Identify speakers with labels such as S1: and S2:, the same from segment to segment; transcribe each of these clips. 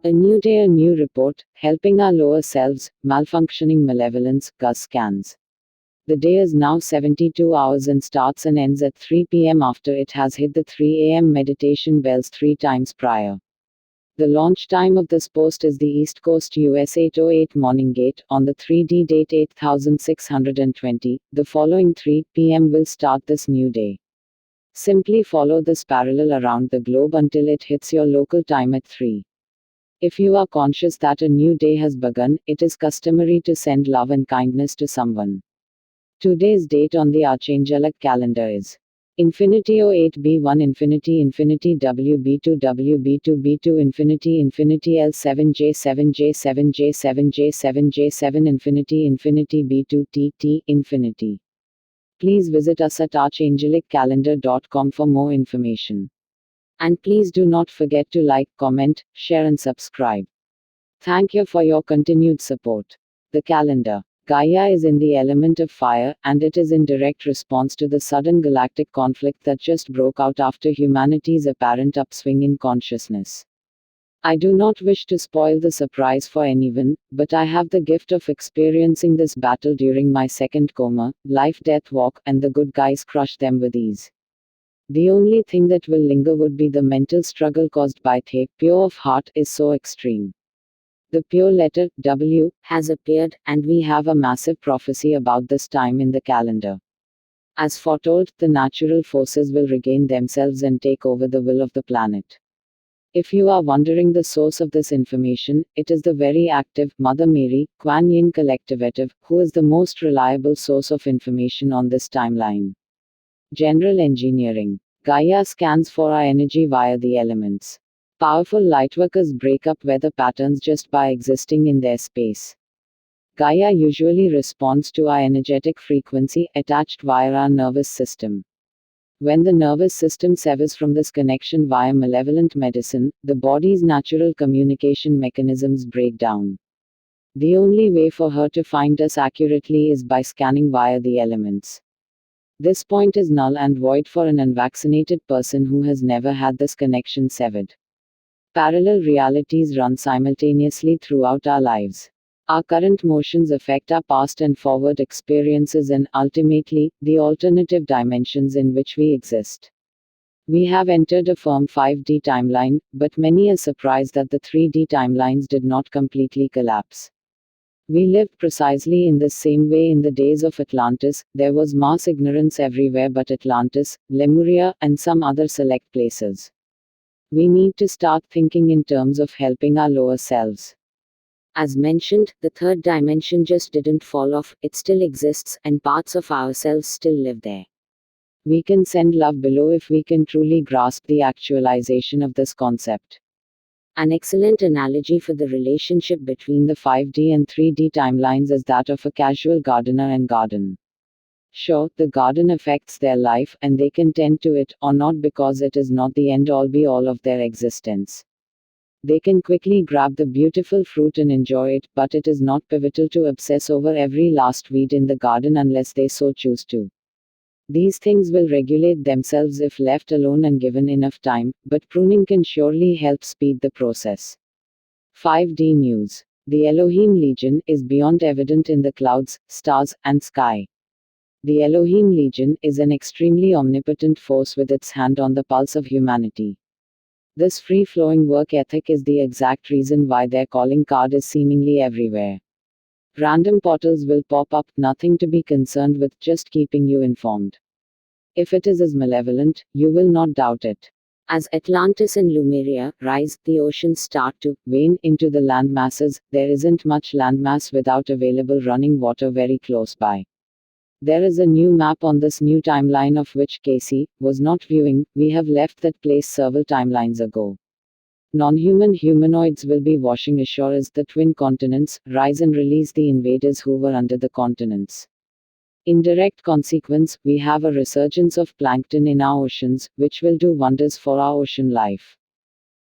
S1: A new day, a new report, helping our lower selves, malfunctioning malevolence, Gus scans. The day is now 72 hours and starts and ends at 3 p.m. after it has hit the 3 a.m. meditation bells 3 times prior. The launch time of this post is the East Coast US 8:08 morning gate, on the 3D date 8620. The following 3 p.m. will start this new day. Simply follow this parallel around the globe until it hits your local time at 3. If you are conscious that a new day has begun, it is customary to send love and kindness to someone. Today's date on the Archangelic calendar is Infinity O8B1 Infinity Infinity WB2 WB2 B2 Infinity Infinity L7J7 J7 J7 J7 J7 Infinity Infinity B2 TT Infinity. Please visit us at archangeliccalendar.com for more information. And please do not forget to like, comment, share and subscribe. Thank you for your continued support. The calendar. Gaia is in the element of fire, and it is in direct response to the sudden galactic conflict that just broke out after humanity's apparent upswing in consciousness. I do not wish to spoil the surprise for anyone, but I have the gift of experiencing this battle during my second coma, life-death walk, and the good guys crushed them with ease. The only thing that will linger would be the mental struggle caused by the pure of heart is so extreme. The pure letter, W, has appeared, and we have a massive prophecy about this time in the calendar. As foretold, the natural forces will regain themselves and take over the will of the planet. If you are wondering the source of this information, it is the very active Mother Mary, Kuan Yin Collectivative, who is the most reliable source of information on this timeline. General engineering. Gaia scans for our energy via the elements. Powerful lightworkers break up weather patterns just by existing in their space. Gaia usually responds to our energetic frequency, attached via our nervous system. When the nervous system severs from this connection via malevolent medicine, the body's natural communication mechanisms break down. The only way for her to find us accurately is by scanning via the elements. This point is null and void for an unvaccinated person who has never had this connection severed. Parallel realities run simultaneously throughout our lives. Our current motions affect our past and forward experiences and, ultimately, the alternative dimensions in which we exist. We have entered a firm 5D timeline, but many are surprised that the 3D timelines did not completely collapse. We lived precisely in the same way in the days of Atlantis. There was mass ignorance everywhere but Atlantis, Lemuria, and some other select places. We need to start thinking in terms of helping our lower selves. As mentioned, the third dimension just didn't fall off, it still exists, and parts of ourselves still live there. We can send love below if we can truly grasp the actualization of this concept. An excellent analogy for the relationship between the 5D and 3D timelines is that of a casual gardener and garden. Sure, the garden affects their life, and they can tend to it, or not, because it is not the end-all be-all of their existence. They can quickly grab the beautiful fruit and enjoy it, but it is not pivotal to obsess over every last weed in the garden unless they so choose to. These things will regulate themselves if left alone and given enough time, but pruning can surely help speed the process. 5D News. The Elohim Legion is beyond evident in the clouds, stars, and sky. The Elohim Legion is an extremely omnipotent force with its hand on the pulse of humanity. This free-flowing work ethic is the exact reason why their calling card is seemingly everywhere. Random portals will pop up, nothing to be concerned with, just keeping you informed. If it is as malevolent, you will not doubt it. As Atlantis and Lemuria rise, the oceans start to wane into the land masses. There isn't much landmass without available running water very close by. There is a new map on this new timeline of which Casey was not viewing. We have left that place several timelines ago. Non-human humanoids will be washing ashore as the twin continents rise and release the invaders who were under the continents. In direct consequence, we have a resurgence of plankton in our oceans, which will do wonders for our ocean life.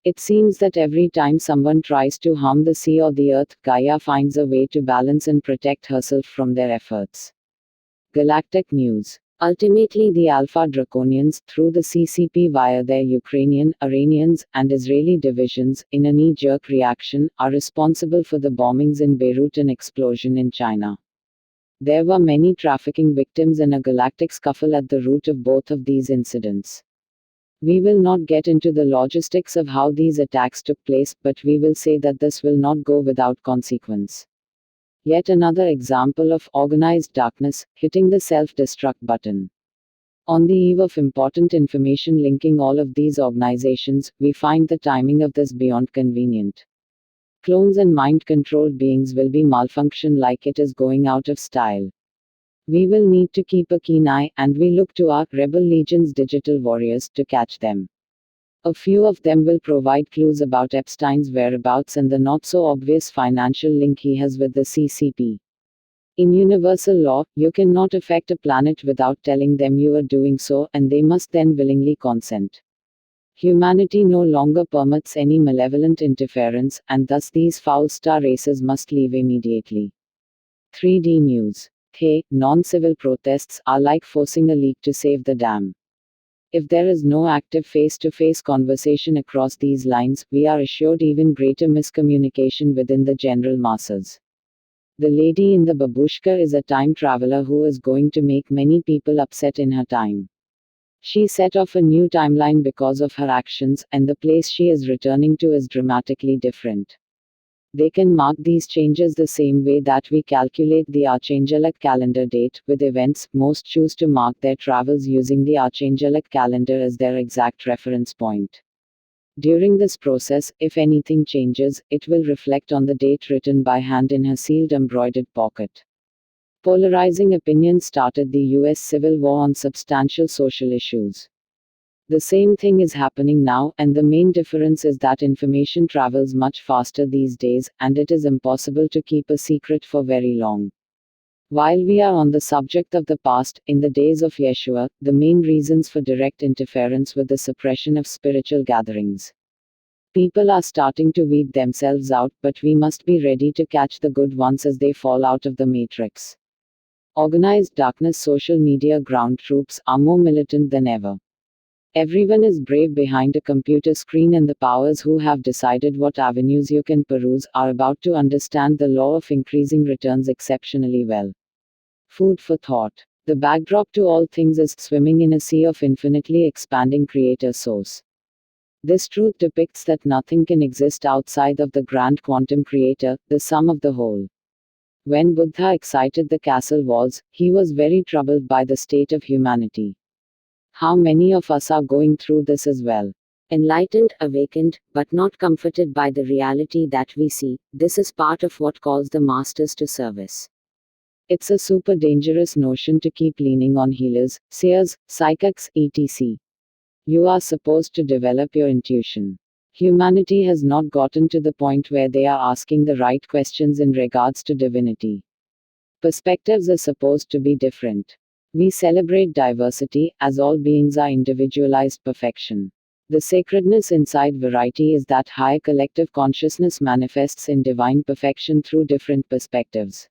S1: It seems that every time someone tries to harm the sea or the earth, Gaia finds a way to balance and protect herself from their efforts. Galactic News. Ultimately, the Alpha Draconians, through the CCP via their Ukrainian, Iranians, and Israeli divisions, in a knee-jerk reaction, are responsible for the bombings in Beirut and explosion in China. There were many trafficking victims and a galactic scuffle at the root of both of these incidents. We will not get into the logistics of how these attacks took place, but we will say that this will not go without consequence. Yet another example of organized darkness hitting the self-destruct button. On the eve of important information linking all of these organizations, we find the timing of this beyond convenient. Clones and mind-controlled beings will be malfunction like it is going out of style. We will need to keep a keen eye, and we look to our Rebel Legion's digital warriors to catch them. A few of them will provide clues about Epstein's whereabouts and the not-so-obvious financial link he has with the CCP. In universal law, you cannot affect a planet without telling them you are doing so, and they must then willingly consent. Humanity no longer permits any malevolent interference, and thus these foul star races must leave immediately. 3D News. Hey, non-civil protests are like forcing a leak to save the dam. If there is no active face-to-face conversation across these lines, we are assured even greater miscommunication within the general masses. The lady in the babushka is a time traveler who is going to make many people upset in her time. She set off a new timeline because of her actions, and the place she is returning to is dramatically different. They can mark these changes the same way that we calculate the Archangelic calendar date. With events, most choose to mark their travels using the Archangelic calendar as their exact reference point. During this process, if anything changes, it will reflect on the date written by hand in her sealed embroidered pocket. Polarizing opinions started the US Civil War on substantial social issues. The same thing is happening now, and the main difference is that information travels much faster these days, and it is impossible to keep a secret for very long. While we are on the subject of the past, in the days of Yeshua, the main reasons for direct interference were the suppression of spiritual gatherings. People are starting to weed themselves out, but we must be ready to catch the good ones as they fall out of the matrix. Organized darkness social media ground troops are more militant than ever. Everyone is brave behind a computer screen, and the powers who have decided what avenues you can peruse are about to understand the law of increasing returns exceptionally well. Food for thought. The backdrop to all things is swimming in a sea of infinitely expanding creator source. This truth depicts that nothing can exist outside of the grand quantum creator, the sum of the whole. When Buddha excited the castle walls, he was very troubled by the state of humanity. How many of us are going through this as well? Enlightened, awakened, but not comforted by the reality that we see. This is part of what calls the masters to service. It's a super dangerous notion to keep leaning on healers, seers, psychics, etc. You are supposed to develop your intuition. Humanity has not gotten to the point where they are asking the right questions in regards to divinity. Perspectives are supposed to be different. We celebrate diversity, as all beings are individualized perfection. The sacredness inside variety is that higher collective consciousness manifests in divine perfection through different perspectives.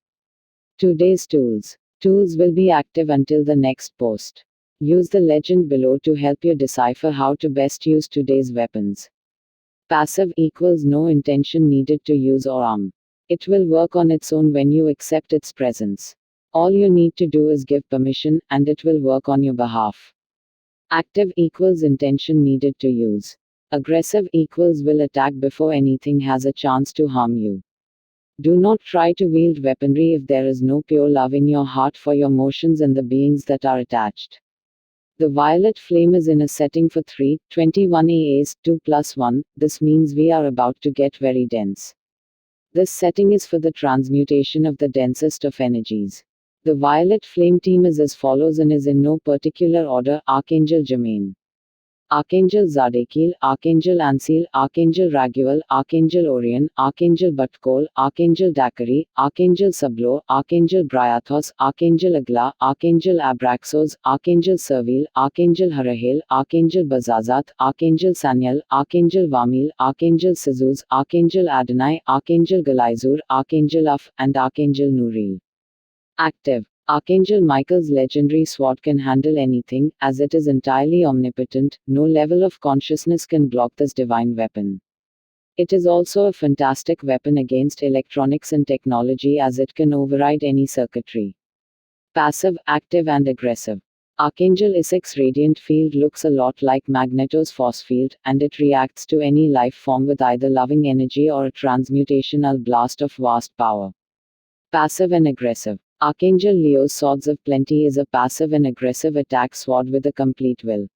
S1: Today's tools. Tools will be active until the next post. Use the legend below to help you decipher how to best use today's weapons. Passive equals no intention needed to use or arm. It will work on its own when you accept its presence. All you need to do is give permission, and it will work on your behalf. Active equals intention needed to use. Aggressive equals will attack before anything has a chance to harm you. Do not try to wield weaponry if there is no pure love in your heart for your motions and the beings that are attached. The violet flame is in a setting for 321 AAs, 2+1, this means we are about to get very dense. This setting is for the transmutation of the densest of energies. The violet flame team is as follows and is in no particular order: Archangel Jermaine, Archangel Zadkiel, Archangel Ansiel, Archangel Raguel, Archangel Orion, Archangel Batkol, Archangel Dakari, Archangel Sablo, Archangel Bryathos, Archangel Agla, Archangel Abraxos, Archangel Servil, Archangel Harahel, Archangel Bazazat, Archangel Sanyal, Archangel Vamil, Archangel Sizuz, Archangel Adonai, Archangel Galaizur, Archangel Af, and Archangel Nuril. Active. Archangel Michael's legendary sword can handle anything, as it is entirely omnipotent. No level of consciousness can block this divine weapon. It is also a fantastic weapon against electronics and technology, as it can override any circuitry. Passive, active, and aggressive. Archangel Isaac's radiant field looks a lot like Magneto's force field, and it reacts to any life form with either loving energy or a transmutational blast of vast power. Passive and aggressive. Archangel Leo's Swords of Plenty is a passive and aggressive attack sword with a complete will.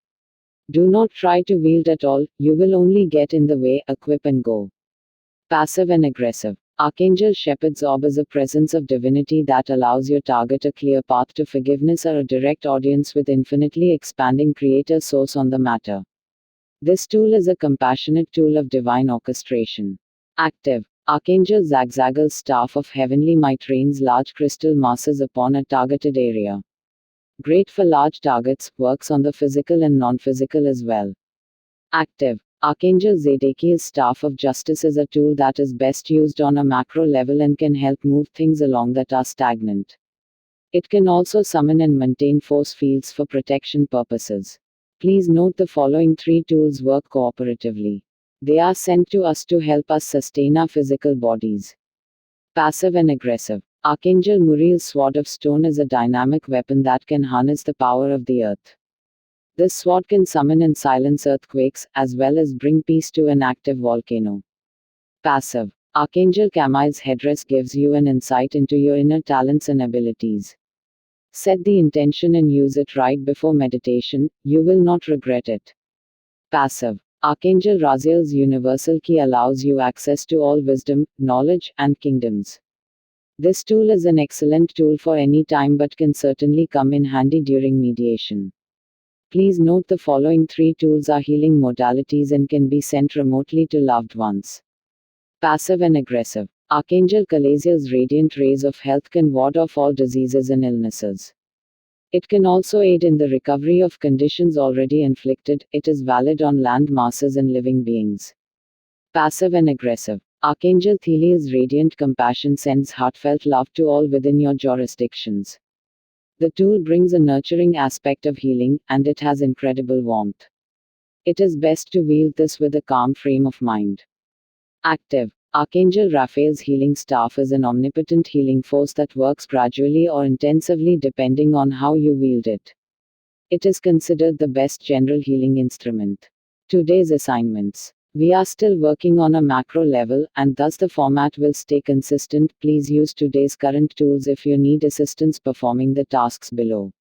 S1: Do not try to wield at all, you will only get in the way. Equip and go. Passive and aggressive. Archangel Shepherd's Orb is a presence of divinity that allows your target a clear path to forgiveness or a direct audience with infinitely expanding creator source on the matter. This tool is a compassionate tool of divine orchestration. Active. Archangel Zagzagal's Staff of Heavenly Might rains large crystal masses upon a targeted area. Great for large targets, works on the physical and non-physical as well. Active. Archangel Zedekiel's Staff of Justice is a tool that is best used on a macro level and can help move things along that are stagnant. It can also summon and maintain force fields for protection purposes. Please note the following 3 tools work cooperatively. They are sent to us to help us sustain our physical bodies. Passive and aggressive. Archangel Muriel's Sword of Stone is a dynamic weapon that can harness the power of the earth. This sword can summon and silence earthquakes, as well as bring peace to an active volcano. Passive. Archangel Camille's headdress gives you an insight into your inner talents and abilities. Set the intention and use it right before meditation, you will not regret it. Passive. Archangel Raziel's universal key allows you access to all wisdom, knowledge, and kingdoms. This tool is an excellent tool for any time but can certainly come in handy during mediation. Please note the following 3 tools are healing modalities and can be sent remotely to loved ones. Passive and aggressive. Archangel Calaziel's radiant rays of health can ward off all diseases and illnesses. It can also aid in the recovery of conditions already inflicted. It is valid on land masses and living beings. Passive and aggressive. Archangel Theliel's radiant compassion sends heartfelt love to all within your jurisdictions. The tool brings a nurturing aspect of healing, and it has incredible warmth. It is best to wield this with a calm frame of mind. Active. Archangel Raphael's healing staff is an omnipotent healing force that works gradually or intensively depending on how you wield it. It is considered the best general healing instrument. Today's assignments. We are still working on a macro level, and thus the format will stay consistent. Please use today's current tools if you need assistance performing the tasks below.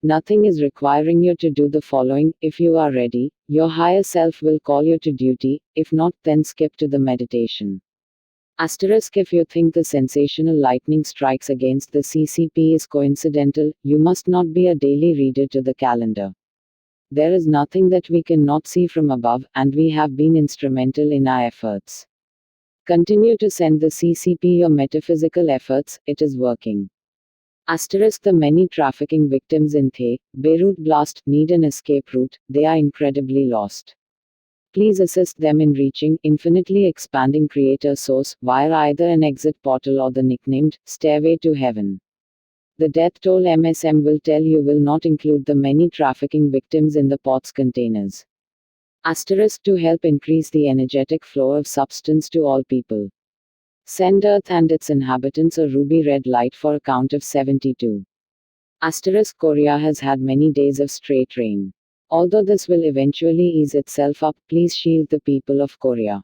S1: Nothing is requiring you to do the following. If you are ready, your higher self will call you to duty. If not, then skip to the meditation. Asterisk. If you think the sensational lightning strikes against the CCP is coincidental, you must not be a daily reader to the calendar. There is nothing that we cannot see from above, and we have been instrumental in our efforts. Continue to send the CCP your metaphysical efforts, it is working. Asterisk. The many trafficking victims in The Beirut blast need an escape route, they are incredibly lost. Please assist them in reaching infinitely expanding creator source via either an exit portal or the nicknamed Stairway to Heaven. The death toll MSM will tell you will not include the many trafficking victims in the POTS containers. Asterisk. To help increase the energetic flow of substance to all people. Send Earth and its inhabitants a ruby red light for a count of 72. Asterisk. Korea has had many days of straight rain. Although this will eventually ease itself up, please shield the people of Korea.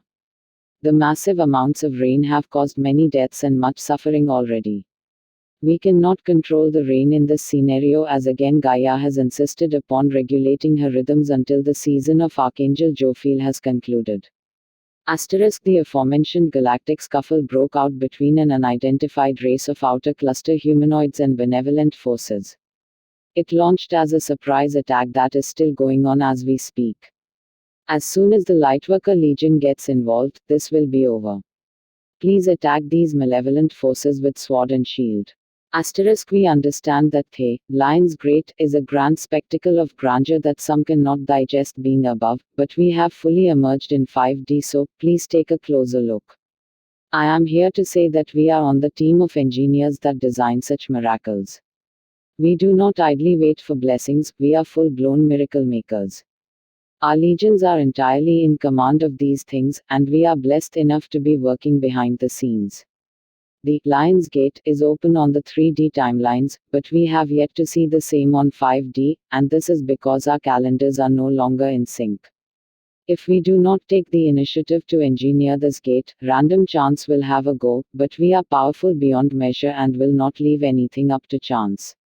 S1: The massive amounts of rain have caused many deaths and much suffering already. We cannot control the rain in this scenario, as again Gaia has insisted upon regulating her rhythms until the season of Archangel Jophiel has concluded. Asterisk. The aforementioned galactic scuffle broke out between an unidentified race of outer cluster humanoids and benevolent forces. It launched as a surprise attack that is still going on as we speak. As soon as the Lightworker Legion gets involved, this will be over. Please attack these malevolent forces with sword and shield. Asterisk. We understand that The Lion's Great is a grand spectacle of grandeur that some cannot digest being above, but we have fully emerged in 5D, so please take a closer look. I am here to say that we are on the team of engineers that design such miracles. We do not idly wait for blessings, we are full blown miracle makers. Our legions are entirely in command of these things, and we are blessed enough to be working behind the scenes. The Lion's Gate is open on the 3D timelines, but we have yet to see the same on 5D, and this is because our calendars are no longer in sync. If we do not take the initiative to engineer this gate, random chance will have a go, but we are powerful beyond measure and will not leave anything up to chance.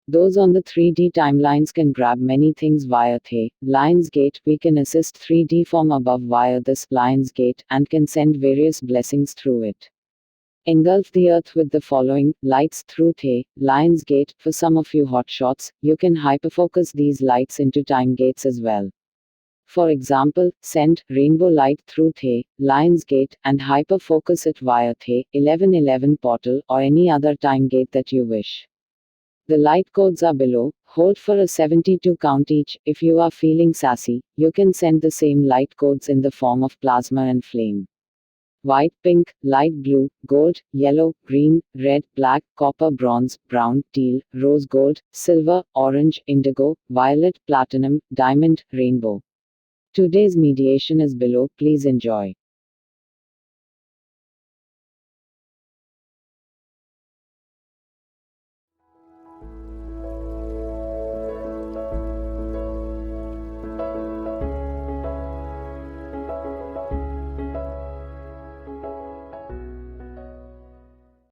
S1: Those on the 3D timelines can grab many things via the Lion's Gate. We can assist 3D from above via this Lion's Gate, and can send various blessings through it. Engulf the earth with the following lights through the Lion's Gate. For some of you hotshots, you can hyperfocus these lights into time gates as well. For example, send rainbow light through the Lion's Gate and hyperfocus it via the 1111 portal or any other time gate that you wish. The light codes are below. Hold for a 72 count each. If you are feeling sassy, you can send the same light codes in the form of plasma and flame. White, pink, light blue, gold, yellow, green, red, black, copper, bronze, brown, teal, rose gold, silver, orange, indigo, violet, platinum, diamond, rainbow. Today's mediation is below. Please enjoy.